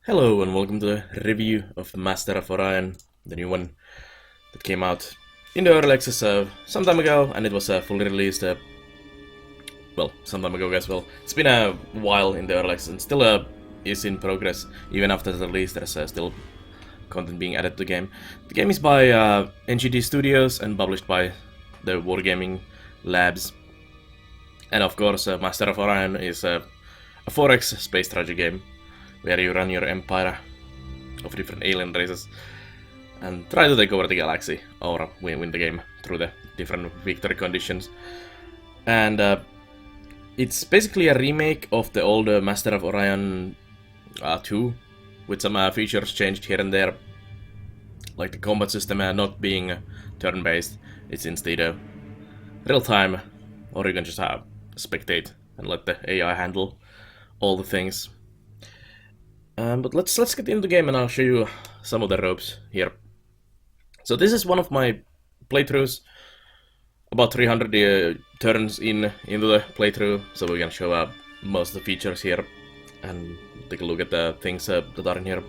Hello and welcome to the review of Master of Orion, the new one that came out in the early access some time ago, and it was fully released, well, some time ago as well. It's been a while in the early access and still is in progress. Even after the release, there's still content being added to the game. The game is by NDG Studios and published by the Wargaming Labs. And of course, Master of Orion is a 4X space strategy game, where you run your empire of different alien races and try to take over the galaxy or win the game through the different victory conditions. And it's basically a remake of the old Master of Orion 2, with some features changed here and there, like the combat system not being turn-based. It's instead real-time, or you can just spectate and let the AI handle all the things. But let's get into the game and I'll show you some of the ropes here. So this is one of my playthroughs, about 300 turns into the playthrough, so we can show most of the features here and take a look at the things that are in here.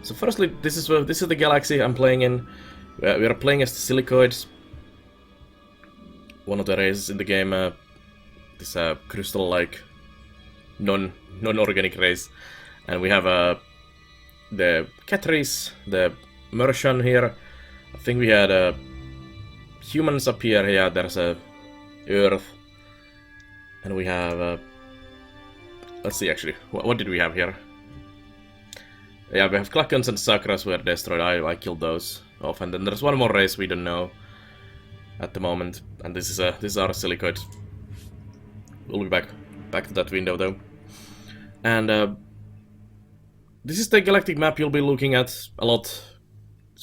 So firstly, this is the galaxy I'm playing in. We are playing as the Silicoids, one of the races in the game. This crystal-like non-organic race. And we have the Catrice, the Mercian here. I think we had humans up here. Yeah, there's Earth. And we have... let's see actually, what did we have here? Yeah, we have Klakons and Sakras were destroyed. I killed those off. And then there's one more race we don't know at the moment. And this is our Silicoid. We'll be back to that window though. And this is the galactic map you'll be looking at a lot,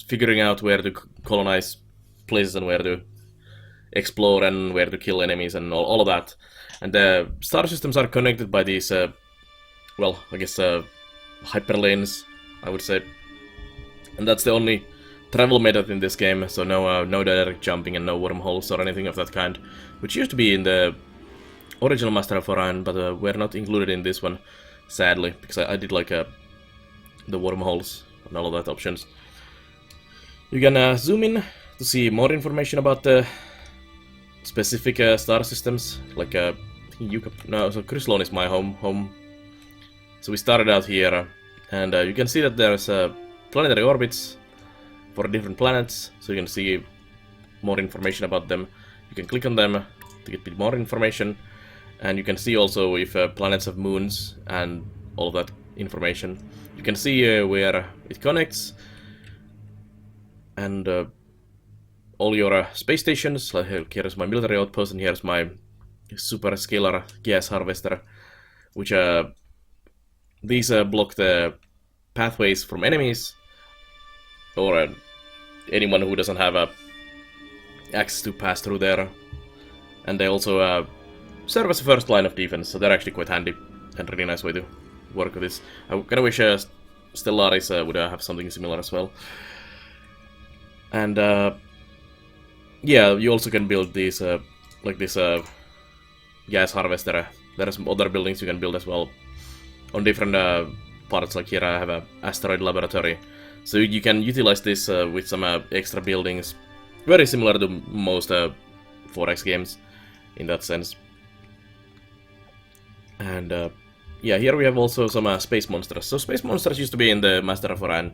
figuring out where to colonize places and where to explore and where to kill enemies and all of that. And the star systems are connected by these, well, I guess hyperlanes, I would say. And that's the only travel method in this game, so no direct jumping and no wormholes or anything of that kind, which used to be in the original Master of Orion, but were not included in this one, sadly, because I did like the wormholes and all of that options. You can zoom in to see more information about the specific star systems. Like so Chryslon is my home. So we started out here, and you can see that there's planetary orbits for different planets. So you can see more information about them. You can click on them to get a bit more information, and you can see also if planets have moons and all of that information. You can see where it connects, and all your space stations. Like here's my military outpost, and here's my super scalar gas harvester, which these block the pathways from enemies or anyone who doesn't have access to pass through there. And they also serve as a first line of defense, so they're actually quite handy and really nice way to work with this. I kinda wish Stellaris would have something similar as well. And yeah, you also can build these like this gas harvester. There are some other buildings you can build as well on different parts. Like here I have a asteroid laboratory, so you can utilize this with some extra buildings, very similar to most 4X games in that sense. And yeah, here we have also some space monsters. So space monsters used to be in the Master of Orion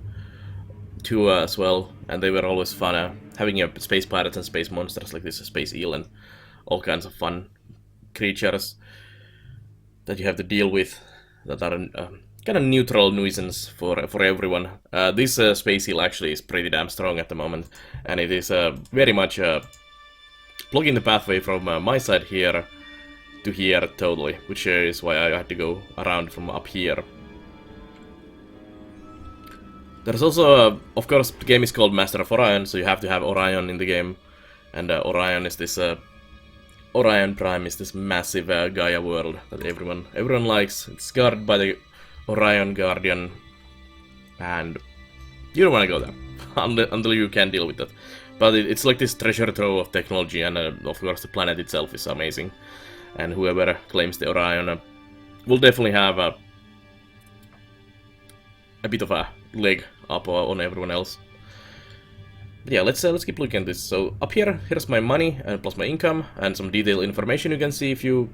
2 as well, and they were always fun, having space pirates and space monsters like this space eel and all kinds of fun creatures that you have to deal with that are kind of neutral nuisance for everyone. This space eel actually is pretty damn strong at the moment, and it is very much blocking the pathway from my side here to here totally, which is why I had to go around from up here. There's also, of course, the game is called Master of Orion, so you have to have Orion in the game, and Orion is this Orion Prime is this massive Gaia world that everyone likes. It's guarded by the Orion Guardian, and you don't want to go there until you can deal with that. But it's like this treasure trove of technology, and of course the planet itself is amazing. And whoever claims the Orion will definitely have a bit of a leg up on everyone else. But yeah, let's keep looking at this. So up here, here's my money and plus my income and some detailed information you can see if you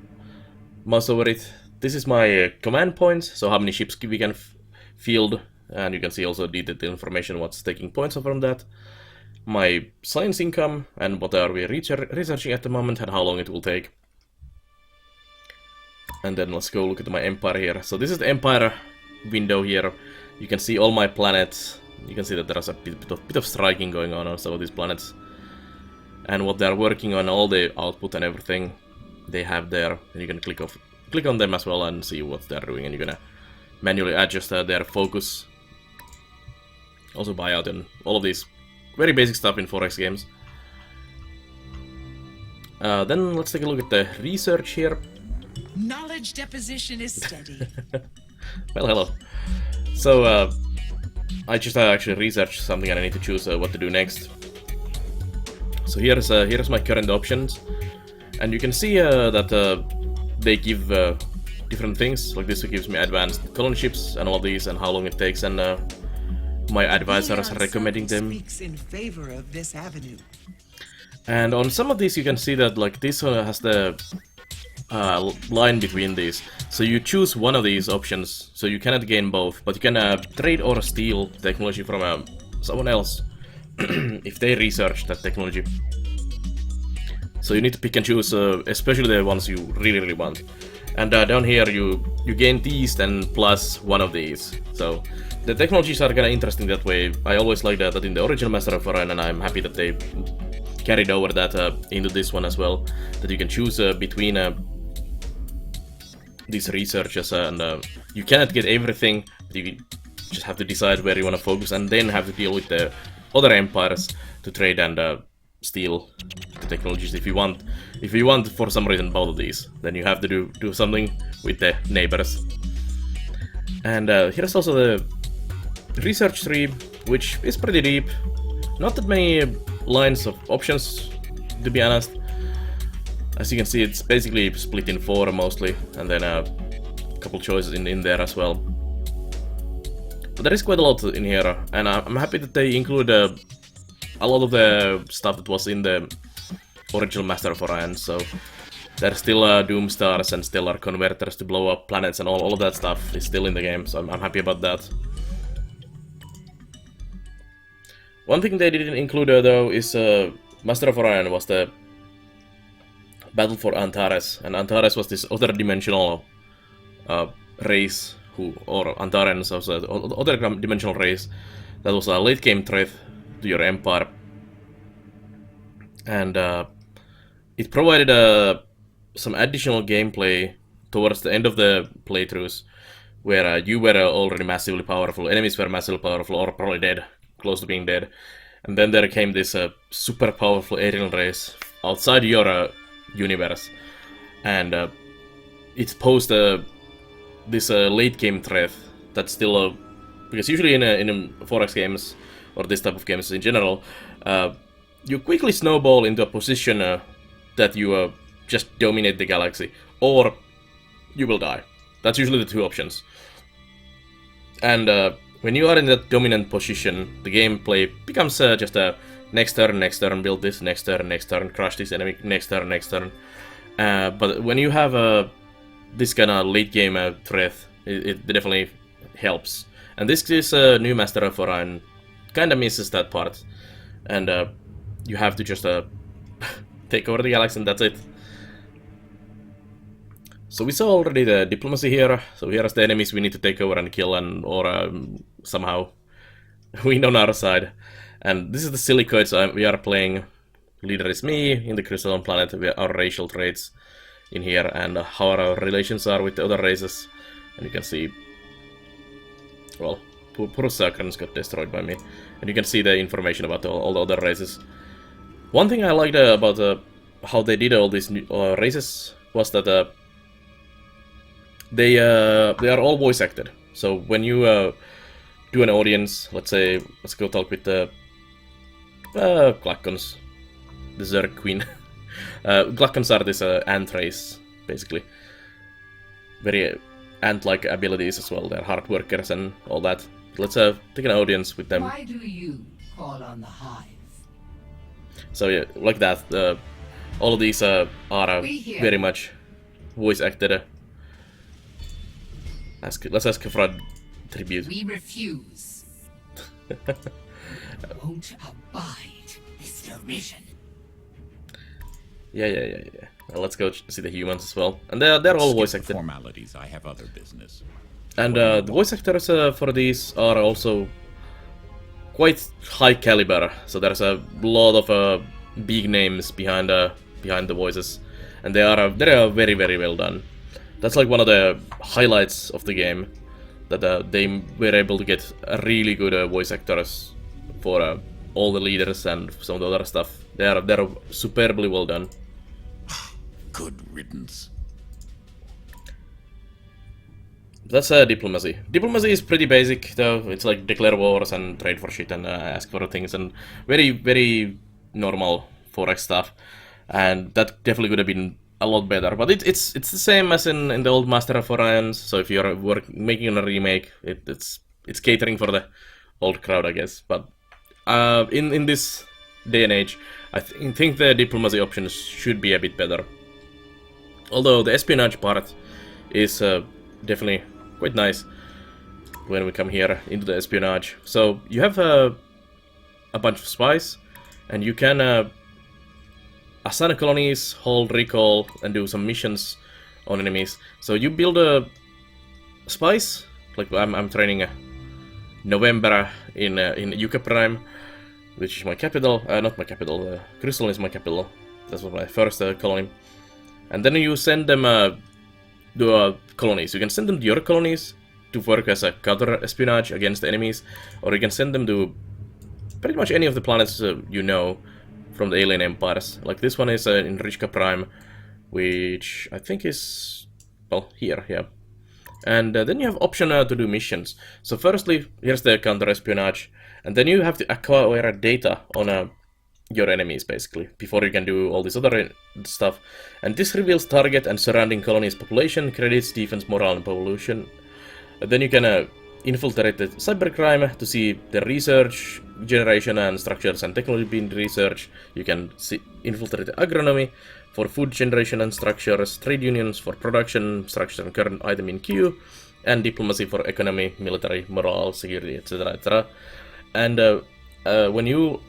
mouse over it. This is my command points, so how many ships we can field, and you can see also detailed information what's taking points from that. My science income and what are we researching at the moment and how long it will take. And then let's go look at my empire here. So this is the empire window here. You can see all my planets. You can see that there's a bit of striking going on some of these planets. And what they're working on, all the output and everything they have there. And you can click on them as well and see what they're doing. And you're gonna manually adjust their focus. Also buy out and all of these very basic stuff in Forex games. Then let's take a look at the research here. Knowledge deposition is steady. Well, hello. So, I just actually researched something and I need to choose what to do next. So here's my current options. And you can see that they give different things. Like this gives me advanced colony ships and all these and how long it takes, and my advisors are recommending them. Speaks in favor of this avenue. And on some of these you can see that like this one has the line between these. So you choose one of these options, so you cannot gain both, but you can trade or steal technology from someone else if they research that technology. So you need to pick and choose, especially the ones you really want. And down here you gain these and plus one of these. So the technologies are kinda interesting that way. I always liked that in the original Master of Orion, and I'm happy that they carried over that into this one as well. That you can choose between these researchers, and you cannot get everything. You just have to decide where you want to focus, and then have to deal with the other empires to trade and steal the technologies if you want. If you want for some reason both of these, then you have to do something with the neighbors. And here's also the research tree, which is pretty deep. Not that many lines of options, to be honest. As you can see, it's basically split in 4 mostly, and then a couple choices in there as well. But there is quite a lot in here, and I'm happy that they include a lot of the stuff that was in the original Master of Orion. So there's still Doom Stars and Stellar Converters to blow up planets, and all of that stuff is still in the game, so I'm happy about that. One thing they didn't include though is Master of Orion was the battle for Antares, and Antares was this other dimensional race, or Antarans was other dimensional race that was a late game threat to your empire, and it provided some additional gameplay towards the end of the playthroughs, where you were already massively powerful, enemies were massively powerful or probably dead, close to being dead, and then there came this super powerful alien race outside your universe, and it posed this late game threat that's still because usually in Forex games or this type of games in general, you quickly snowball into a position that you just dominate the galaxy, or you will die. That's usually the 2 options. And when you are in that dominant position, the gameplay becomes just a next turn, build this, next turn, crush this enemy, next turn. But when you have this kind of late game threat, it definitely helps. And this is new Master of Orion kind of misses that part, and you have to just take over the galaxy, and that's it. So we saw already the diplomacy here. So here are the enemies we need to take over and kill, and or somehow win on our side. And this is the silicoids we are playing. Leader is me in the crystalline planet. Our racial traits in here, and how our relations are with the other races. And you can see, well, poor Sakrans got destroyed by me. And you can see the information about all the other races. One thing I liked about how they did all these new, races was that they are all voice acted. So when you do an audience, let's say, let's go talk with the Glakkons, the Zerg Queen. Glakkons are this ant race, basically. Very ant-like abilities as well. They're hard workers and all that. let's take an audience with them. Why do you call on the hive? So yeah, like that. All of these are very much voice acted. Let's ask for a tribute. We refuse. Won't abide this derision. Yeah. Well, let's go see the humans as well, and they're all voice acted. Formalities. I have other business. And the voice actors for these are also quite high caliber. So there's a lot of big names behind the voices, and they are very well done. That's like one of the highlights of the game, that they were able to get really good voice actors for all the leaders and some of the other stuff. They're superbly well done. Good riddance. That's diplomacy. Diplomacy is pretty basic, though. It's like declare wars and trade for shit and ask for things, and very normal forex stuff. And that definitely could have been a lot better. But it's the same as in the old Master of Orion. So if you're making a remake, it's catering for the old crowd, I guess. But in this day and age, I think the diplomacy options should be a bit better. Although the espionage part is definitely quite nice when we come here into the espionage. So you have a bunch of spies, and you can assign colonies, hold recall, and do some missions on enemies. So you build spies, like I'm training November in UK Prime, which is my capital. Not my capital. Crystal is my capital. That was my first colony. And then you send them to colonies. You can send them to your colonies to work as a counter espionage against the enemies, or you can send them to pretty much any of the planets you know from the alien empires. Like this one is in Rishka Prime, which I think is, well, here, yeah. And then you have option to do missions. So firstly, here's the counter espionage, and then you have to acquire data on your enemies, basically, before you can do all this other stuff. And this reveals target and surrounding colonies' population, credits, defense, morale, and pollution. Then you can infiltrate the cybercrime to see the research, generation, and structures and technology being researched. You can infiltrate the agronomy for food generation and structures, trade unions for production, structure, and current item in queue, and diplomacy for economy, military, morale, security, etc., etc. And when you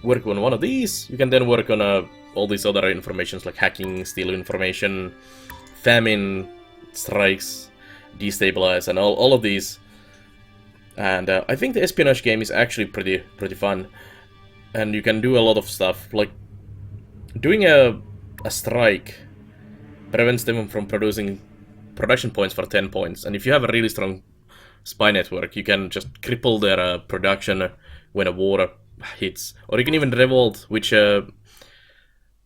work on one of these, you can then work on all these other informations like hacking, steal information, famine, strikes, destabilize, and all of these. And I think the espionage game is actually pretty fun, and you can do a lot of stuff. Like doing a strike prevents them from producing production points for 10 points, and if you have a really strong spy network, you can just cripple their production when a war hits, or you can even revolt, which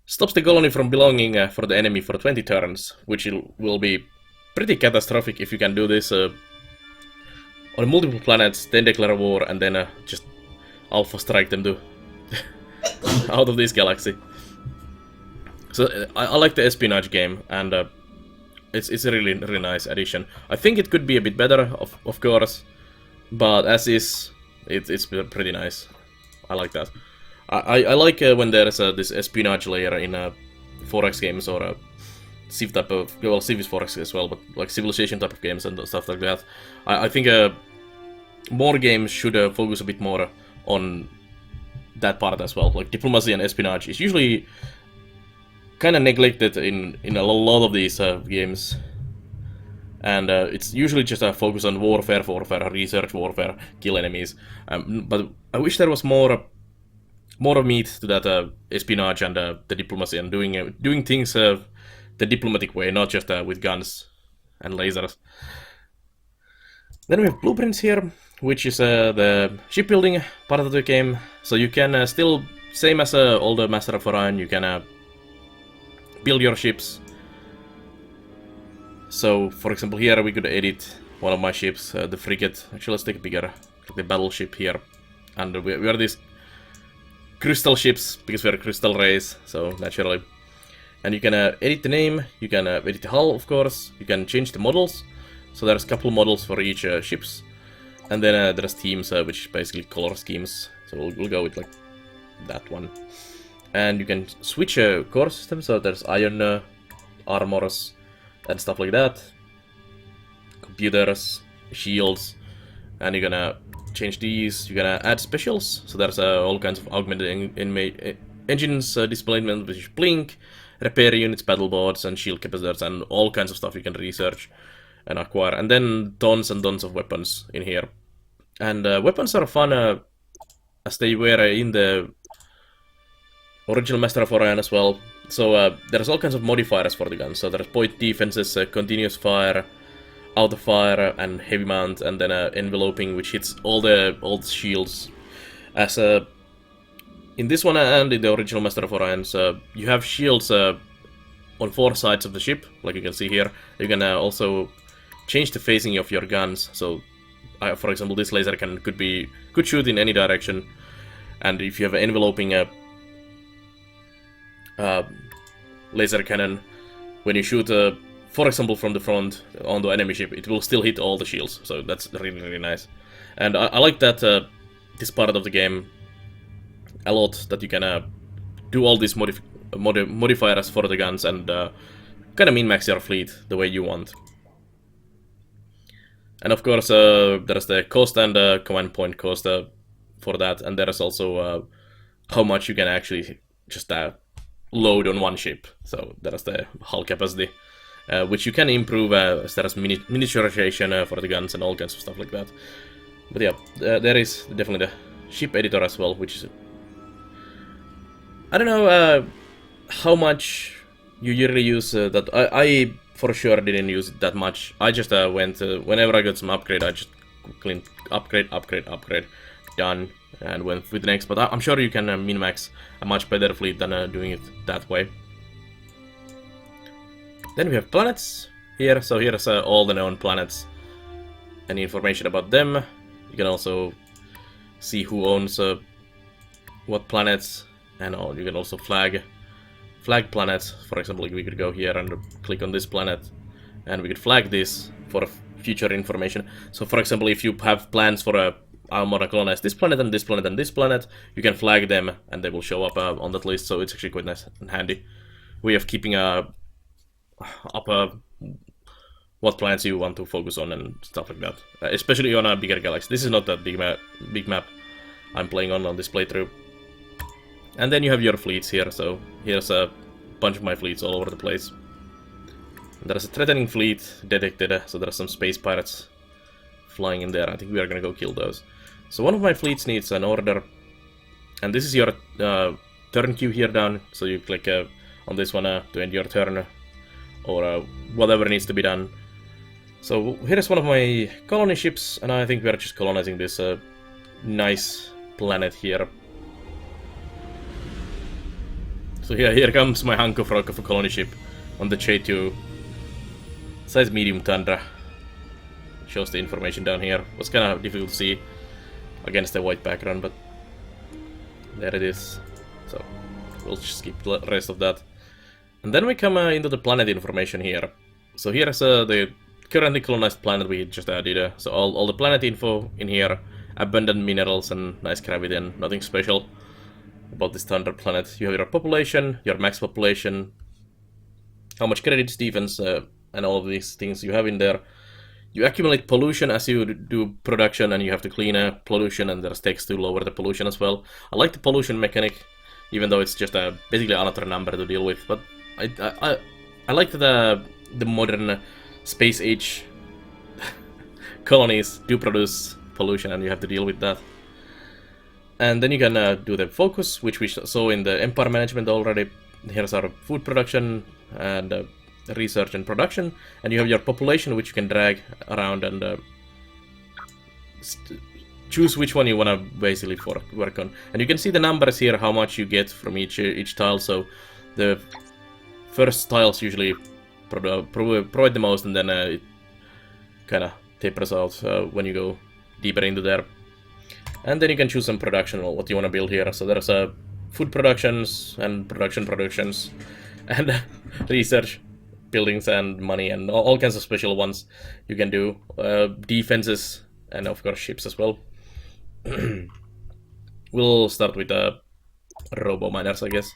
stops the colony from belonging for the enemy for 20 turns, which will be pretty catastrophic if you can do this on multiple planets, then declare a war, and then just alpha strike them to out of this galaxy. So I like the espionage game, and it's a really nice addition. I think it could be a bit better, of course, but as is, it's pretty nice. I like that. I like when there's this espionage layer in forex games, or Civ type of, well, Civ is forex as well, but like civilization type of games and stuff like that. I think more games should focus a bit more on that part as well. Like diplomacy and espionage is usually kind of neglected in a lot of these games, and it's usually just a focus on warfare, research, warfare, kill enemies. But I wish there was more of meat to that espionage and the diplomacy, and doing things the diplomatic way, not just with guns and lasers. Then we have blueprints here, which is the shipbuilding part of the game. So you can still, same as older Master of Orion, you can build your ships. So, for example, here we could edit one of my ships, the frigate. Actually, let's take a bigger, like the battleship here. And we are these crystal ships, because we're a crystal race, so naturally. And you can edit the name, you can edit the hull, of course, you can change the models. So there's a couple models for each ships. And then there's teams, which is basically color schemes. So we'll go with like that one. And you can switch a core system, so there's iron armors and stuff like that. Computers, shields, and you're gonna change these. You're gonna add specials, so there's all kinds of augmented engines displacement, which is blink, repair units, battle boards, and shield capacitors, and all kinds of stuff you can research and acquire. And then tons and tons of weapons in here. And weapons are fun as they were in the original Master of Orion as well. So there's all kinds of modifiers for the guns. So there's point defenses, continuous fire, auto fire, and heavy mount, and then enveloping, which hits all the shields. As in this one and in the original Master of Orion, so you have shields on 4 sides of the ship, like you can see here. You can also change the facing of your guns. So for example, this laser cannon could shoot in any direction, and if you have an enveloping laser cannon, when you shoot, for example, from the front onto enemy ship, it will still hit all the shields. So that's really, really nice, and I like that this part of the game a lot, that you can do all these modifiers for the guns and kind of min-max your fleet the way you want. And of course, there's the cost and command point cost for that, and there's also how much you can actually just load on one ship. So there's the hull capacity, which you can improve as there's miniaturization for the guns and all kinds of stuff like that. But yeah, there is definitely the ship editor as well, which is... I don't know how much you usually use that. I for sure didn't use it that much. I just went, whenever I got some upgrade, I just clean upgrade, done, and went with the next. But I'm sure you can min-max a much better fleet than doing it that way. Then we have planets here. So here's all the known planets and information about them. You can also see who owns what planets, and you can also flag planets. For example, we could go here and click on this planet, and we could flag this for future information. So for example, if you have plans for I want to colonize this planet and this planet and this planet, you can flag them and they will show up on that list. So it's actually quite nice and handy way of keeping up what planets you want to focus on and stuff like that, especially on a bigger galaxy. This is not that big map I'm playing on this playthrough. And then you have your fleets here, so here's a bunch of my fleets all over the place. There's a threatening fleet detected, so there's some space pirates flying in there. I think we are gonna go kill those. So one of my fleets needs an order, and this is your turn queue here down, so you click on this one to end your turn, or whatever needs to be done. So here's one of my colony ships, and I think we are just colonizing this nice planet here. So here comes my hunk of rock of a colony ship on the J2. Size medium Tundra. Shows the information down here. Was kind of difficult to see against the white background, but there it is. So we'll just skip the rest of that. And then we come into the planet information here. So here's the currently colonized planet we just added. So all the planet info in here. Abundant minerals and nice gravity and nothing special about this Thunder planet. You have your population, your max population, how much credits, defense, and all of these things you have in there. You accumulate pollution as you do production, and you have to clean pollution, and there's text to lower the pollution as well. I like the pollution mechanic, even though it's just basically another number to deal with. But I like that the modern space age colonies do produce pollution, and you have to deal with that. And then you can do the focus, which we saw in the empire management already. Here's our food production and research and production. And you have your population, which you can drag around and choose which one you want to basically work on. And you can see the numbers here, how much you get from each tile. So the first tiles usually provide the most, and then it kind of tapers out when you go deeper into there. And then you can choose some production or what you want to build here. So there's food productions and productions and research buildings and money and all kinds of special ones you can do. Defenses and of course ships as well. We'll start with robo miners, I guess,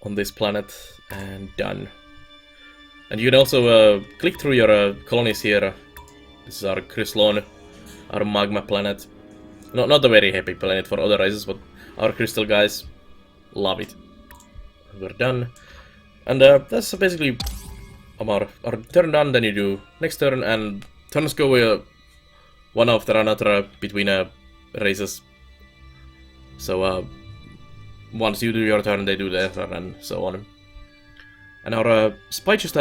on this planet, and done. And you can also click through your colonies here. This is our Chryslon, our magma planet. Not a very happy planet for other races, but our crystal guys love it. We're done. And that's basically our turn done. Then you do next turn, and turns go one after another between races. So once you do your turn, they do their turn, and so on. And our spy just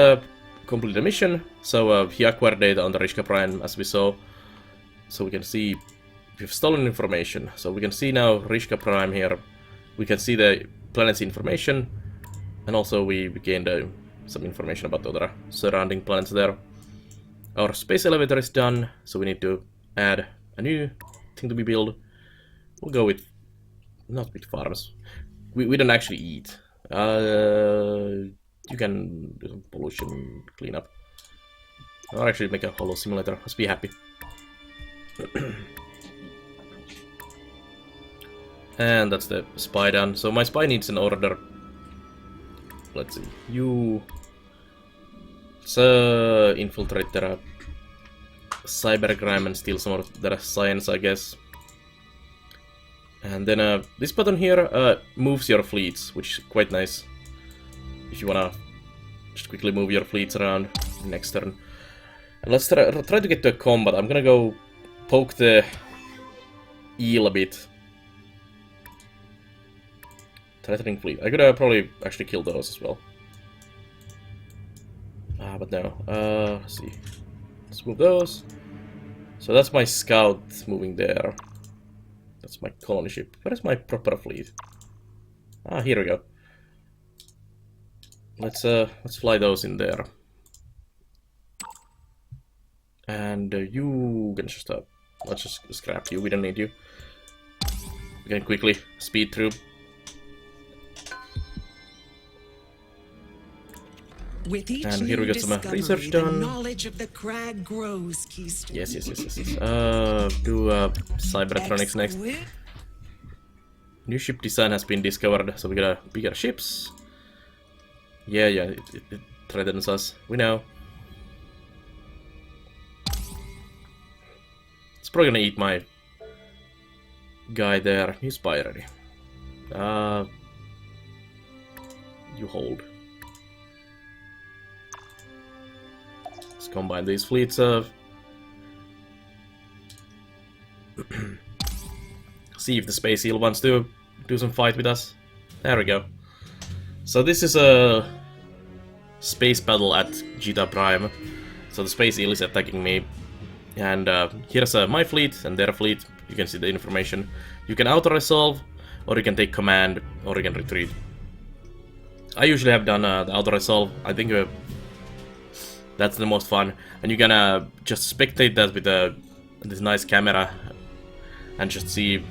completed a mission, so he acquired data on the Rishka Prime, as we saw. So we can see we've stolen information. So we can see now Rishka Prime here. We can see the planet's information, and also we gained some information about the other surrounding planets there. Our space elevator is done, so we need to add a new thing to be built. We'll go with not with farms. We don't actually eat. You can do some pollution cleanup. Or actually make a hollow simulator. Let's be happy. And that's the spy done. So my spy needs an order. Let's see. You... Let's infiltrate their cybercrime and steal some of their science, I guess. And then this button here moves your fleets, which is quite nice. If you wanna just quickly move your fleets around next turn. And let's try to get to a combat. I'm gonna go poke the eel a bit. Threatening fleet. I could probably actually kill those as well. But no. Let's see. Let's move those. So that's my scout moving there. That's my colony ship. Where is my proper fleet? Here we go. Let's fly those in there. And you can just let's just scrap you. We don't need you. We can quickly speed through. With each And here we new got some discovery, research the done. knowledge of the crag grows, Keystone. Yes. Do Cybertronics next. Exquisite. New ship design has been discovered, so we got bigger ships. Yeah, it threatens us. We know. It's probably gonna eat my guy there. New spy ready. You hold. Let's combine these fleets. See if the space eel wants to do some fight with us. There we go. So this is a space battle at Jita Prime. So the space eel is attacking me. And here's my fleet and their fleet. You can see the information. You can auto-resolve, or you can take command, or you can retreat. I usually have done the auto-resolve. I think that's the most fun. And you can just spectate that with this nice camera and just see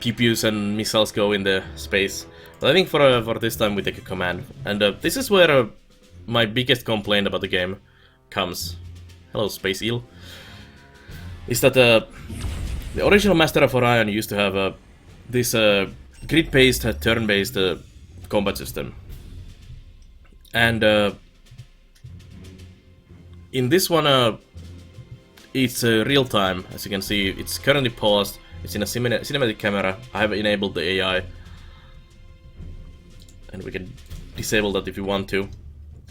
pew-pews and missiles go in the space. But I think for this time we take a command. And this is where my biggest complaint about the game comes. Hello, Space Eel. Is that the original Master of Orion used to have this grid-based, turn-based combat system. And in this one, it's real-time. As you can see, it's currently paused. It's in a cinematic camera. I have enabled the AI. And we can disable that if you want to.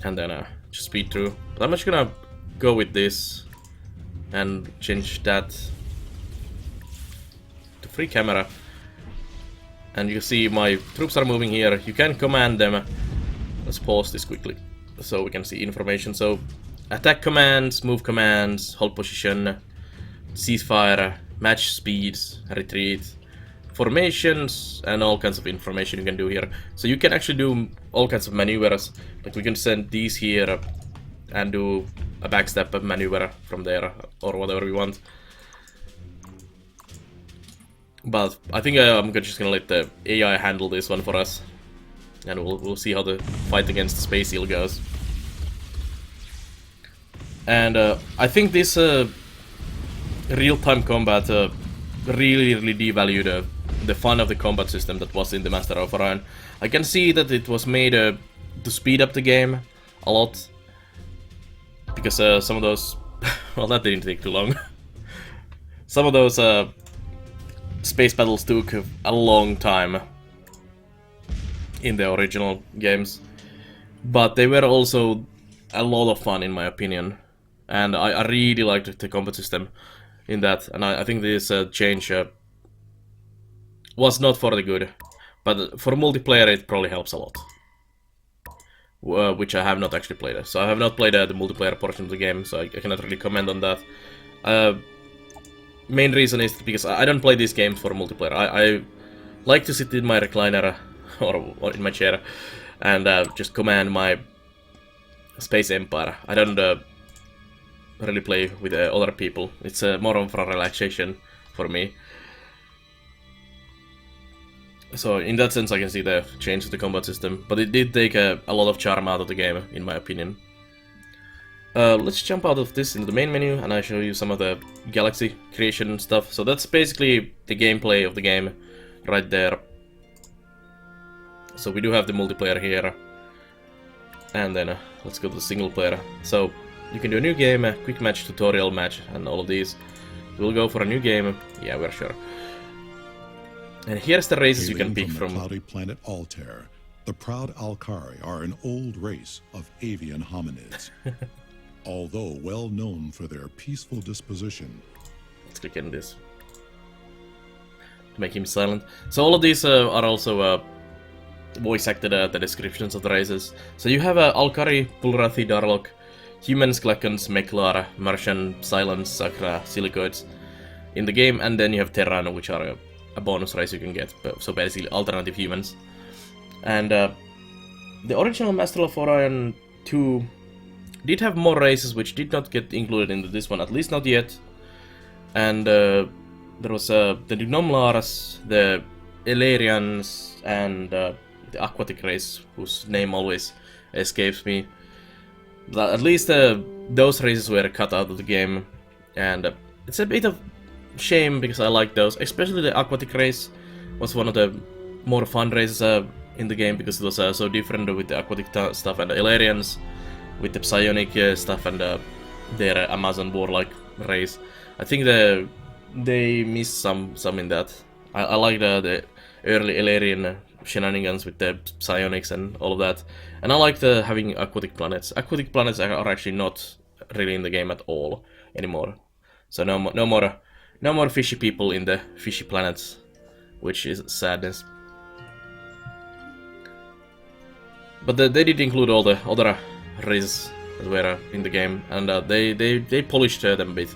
And then just speed through. But I'm just gonna go with this and change that to free camera. And you can see my troops are moving here. You can command them. Let's pause this quickly so we can see information. So attack commands, move commands, hold position, ceasefire, match speeds, retreat, formations, and all kinds of information you can do here. So you can actually do all kinds of maneuvers. Like we can send these here and do a backstep maneuver from there or whatever we want. But I think I'm just gonna let the AI handle this one for us, and we'll see how the fight against Space Eel goes. And I think this real-time combat really devalued the fun of the combat system that was in the Master of Orion. I can see that it was made to speed up the game a lot, because some of those, well, that didn't take too long. Some of those space battles took a long time in the original games, but they were also a lot of fun in my opinion, and I really liked the combat system in that, and I think this change was not for the good, but for multiplayer it probably helps a lot. Which I have not actually played. So I have not played the multiplayer portion of the game, so I cannot really comment on that. Main reason is because I don't play these games for multiplayer. I like to sit in my recliner or in my chair and just command my space empire. I don't really play with other people. It's more of a relaxation for me. So in that sense I can see the change to the combat system, but it did take a lot of charm out of the game, in my opinion. Let's jump out of this into the main menu and I show you some of the galaxy creation stuff. So that's basically the gameplay of the game right there. So we do have the multiplayer here, and then let's go to the single player. So you can do a new game, a quick match, tutorial match, and all of these. We'll go for a new game, yeah, we're sure. And here's the races you can pick from. The cloudy planet Altair, the proud Alkari are an old race of avian hominids. Although well known for their peaceful disposition. Let's click on this to make him silent. So all of these are also voice acted, the descriptions of the races. So you have Alkari, Pulrathi, Darlok, humans, Klekons, Meklar, Martian, Silence, Sakra, Silicoids in the game, and then you have Terran, which are a bonus race you can get, so basically alternative humans. And the original Master of Orion 2 did have more races which did not get included into this one, at least not yet. And there was the Gnomlaras, the Elarians, and the aquatic race, whose name always escapes me. But at least those races were cut out of the game, and it's a bit of shame because I like those. Especially the aquatic race was one of the more fun races in the game because it was so different with the aquatic stuff, and the Elarians with the psionic stuff and their Amazon warlike race. I think they missed some in that. I like the early Elarian shenanigans with the psionics and all of that, and I like having aquatic planets. Aquatic planets are actually not really in the game at all anymore. So no more fishy people in the fishy planets, which is sadness. But they did include all the other races that were in the game, and they polished them a bit.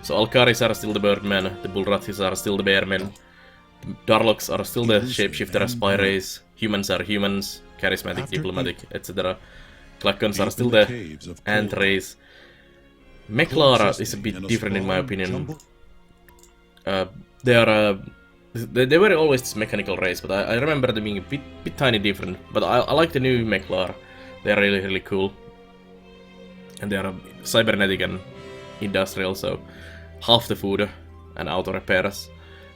So Alkaris are still the birdmen, the Bulrathis are still the bearmen, Darloks are still the shapeshifter spy race, humans are humans, charismatic, diplomatic, etc. Klekons are still the ant race. Meklara is a bit different in my opinion. They were always this mechanical race, but I remember them being a bit tiny different. But I like the new Meklar. They are really cool. And they are cybernetic and industrial, so half the food and auto repairs.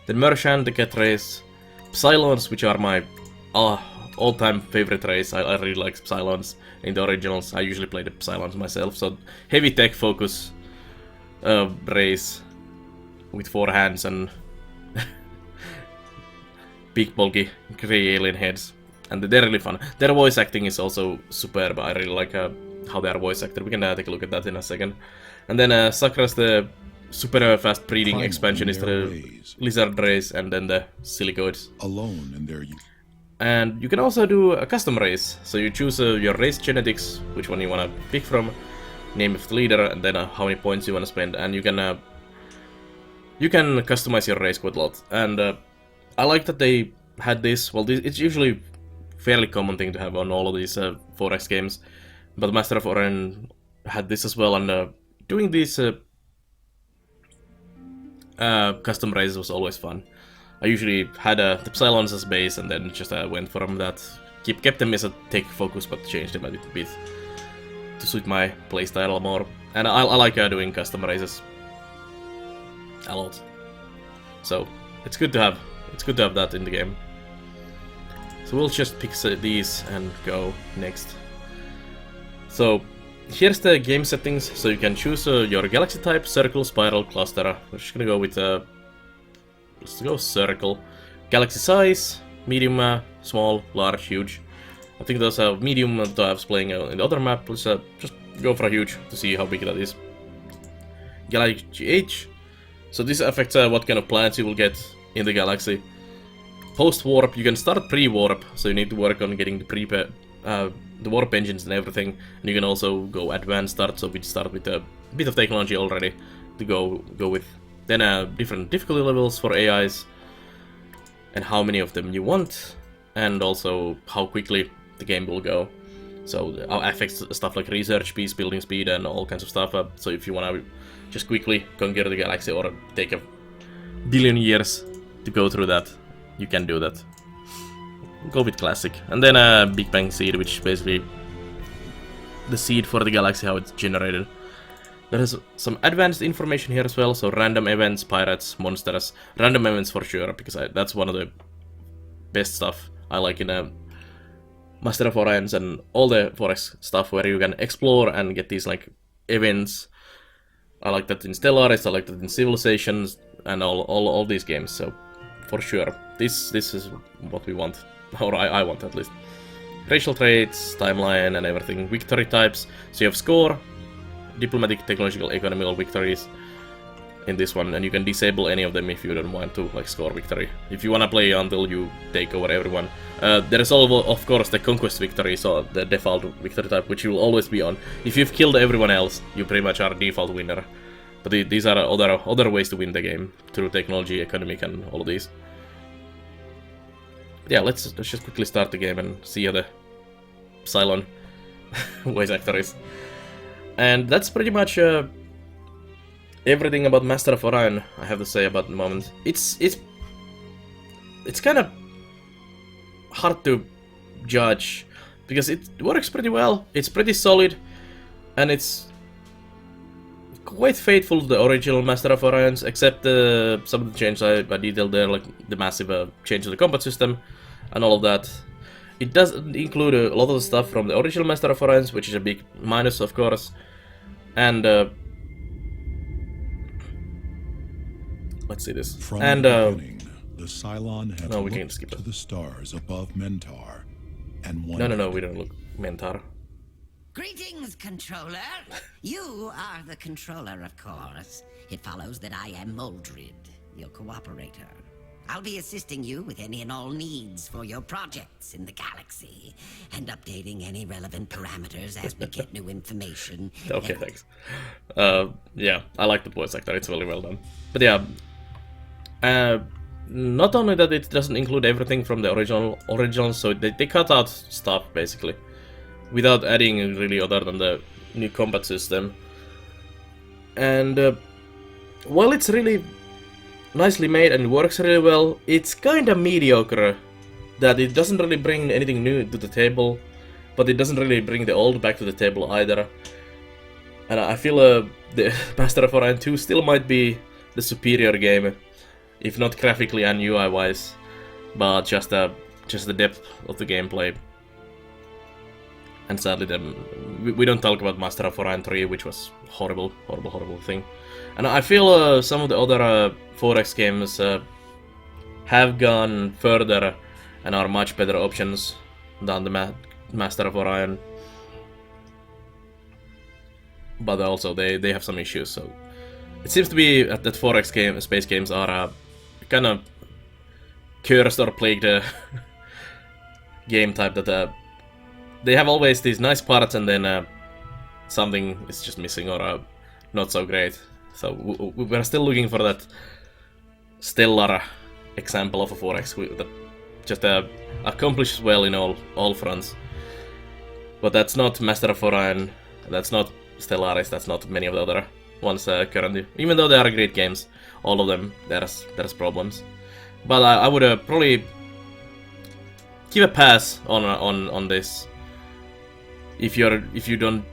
Then Mershan, the cat race. Psilons, which are my all-time favorite race. I really like Psilons in the originals. I usually play the Psilons myself, so heavy tech focus race with 4 hands and big bulky grey alien heads, and they're really fun. Their voice acting is also superb. I really like how they are voice acted. We can take a look at that in a second. And then Sakra's the super fast breeding expansion is the lizard race, and then the silicoids. Alone in their and you can also do a custom race. So you choose your race genetics, which one you want to pick from, name of the leader, and then how many points you want to spend, and you can customize your race quite a lot. And I like that they had this. Well, it's usually fairly common thing to have on all of these 4X games, but Master of Orion had this as well, and doing these custom races was always fun. I usually had the Psilons as base, and then just went from that. Kept them as a tech focus, but changed them a little bit to suit my playstyle more. And I like doing custom races a lot. So it's good to have that in the game. So we'll just pick these and go next. So here's the game settings. So you can choose your galaxy type: circle, spiral, cluster. We're just gonna go with let's go circle. Galaxy size: medium, small, large, huge. I think there's a medium that I was playing in the other map. Let's just go for a huge to see how big that is. Galaxy age. So this affects what kind of planets you will get in the galaxy. Post-warp, you can start pre-warp, so you need to work on getting the warp engines and everything. And you can also go advanced start, so we start with a bit of technology already to go with. Then different difficulty levels for AIs, and how many of them you want, and also how quickly the game will go. So affects stuff like research speed, building speed, and all kinds of stuff. So if you wanna just quickly conquer the galaxy or take a billion years to go through that, you can do that. Go with classic. And then a Big Bang seed, which is basically the seed for the galaxy, how it's generated. There is some advanced information here as well, so random events, pirates, monsters. Random events for sure, because that's one of the best stuff I like in Master of Orions and all the Forex stuff, where you can explore and get these like events. I like that in Stellaris, I like that in Civilizations, and all these games, so for sure. This is what we want, or I want at least. Racial traits, timeline, and everything. Victory types, so you have score, diplomatic, technological, economical victories in this one, and you can disable any of them if you don't want to like score victory. If you wanna play until you take over everyone. There is all of course the conquest victory, so the default victory type, which you will always be on. If you've killed everyone else, you pretty much are default winner. But these are other ways to win the game through technology, economic, and all of these. Yeah, let's just quickly start the game and see how the Cylon voice actor is. And that's pretty much everything about Master of Orion I have to say about the moment. It's kind of hard to judge because it works pretty well. It's pretty solid, and it's quite faithful to the original Master of Orions, except some of the changes I detailed there, like the massive change to the combat system and all of that. It does include a lot of the stuff from the original Master of Orions, which is a big minus, of course. And let's see this. From and the beginning, the Cylon have no, we can looked skip to it. the stars above Mentar and No, wondered, we don't look Mentar. Greetings, Controller. You are the Controller, of course. It follows that I am Moldrid, your cooperator. I'll be assisting you with any and all needs for your projects in the galaxy, and updating any relevant parameters as we get new information. Okay, thanks. Yeah, I like the voice actor, it's really well done. But yeah, not only that it doesn't include everything from the original, so they cut out stuff, basically, without adding really other than the new combat system. And while it's really nicely made and works really well, it's kinda mediocre, that it doesn't really bring anything new to the table, but it doesn't really bring the old back to the table either. And I feel the Master of Orion 2 still might be the superior game, if not graphically and UI wise, but just the depth of the gameplay. And sadly, we don't talk about Master of Orion 3, which was horrible thing. And I feel some of the other 4X games have gone further and are much better options than the Master of Orion. But also they have some issues, so it seems to be that 4X space games are kind of cursed or plagued game type, that they have always these nice parts and then something is just missing or not so great. So we're still looking for that stellar example of a 4X that just accomplishes well in all fronts. But that's not Master of Orion, that's not Stellaris, that's not many of the other ones currently. Even though they are great games, all of them, there's problems. But I would probably give a pass on this if you don't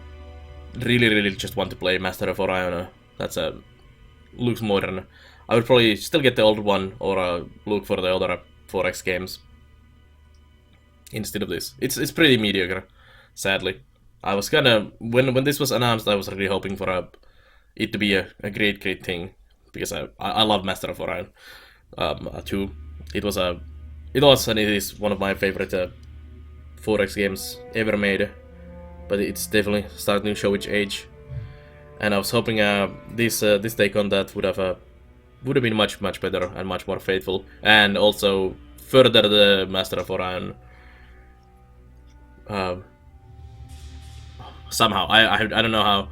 really just want to play Master of Orion, that's looks modern, I would probably still get the old one or look for the other 4X games instead of this. It's pretty mediocre, sadly. I was kinda when this was announced, I was really hoping for it to be a great thing, because I love Master of Orion 2. It was and it is one of my favorite 4X games ever made, but it's definitely starting to show its age. And I was hoping this take on that would have been much better and much more faithful, and also further the Master of Orion. Somehow I don't know how.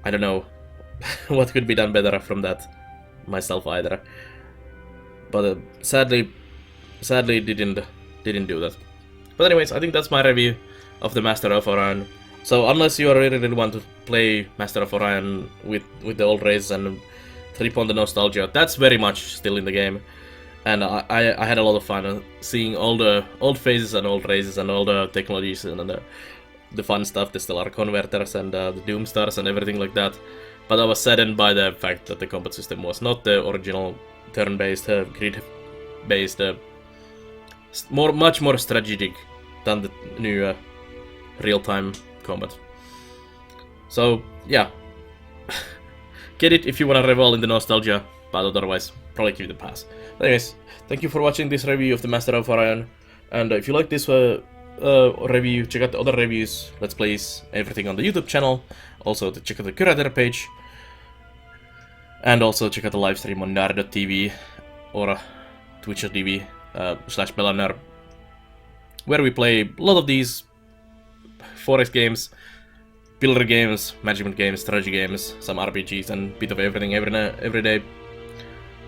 I don't know what could be done better from that myself either. But sadly it didn't do that. But anyways, I think that's my review of the Master of Orion. So unless you really want to play Master of Orion with the old races and trip on the nostalgia, that's very much still in the game. And I had a lot of fun seeing all the old phases and old races and all the technologies and the fun stuff, the stellar converters and the doom stars and everything like that. But I was saddened by the fact that the combat system was not the original turn-based, grid-based, much more strategic than the new real-time combat. So yeah, get it if you wanna revel in the nostalgia, but otherwise probably give it a pass. Anyways, thank you for watching this review of the Master of Orion, and if you like this review, check out the other reviews, let's plays, everything on the YouTube channel. Also check out the curator page, and also check out the live stream on nar.tv or twitch.tv /Belanar, where we play a lot of these 4X games, builder games, management games, strategy games, some RPGs, and a bit of everything every day.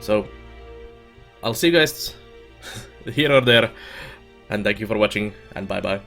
So I'll see you guys here or there, and thank you for watching, and bye bye.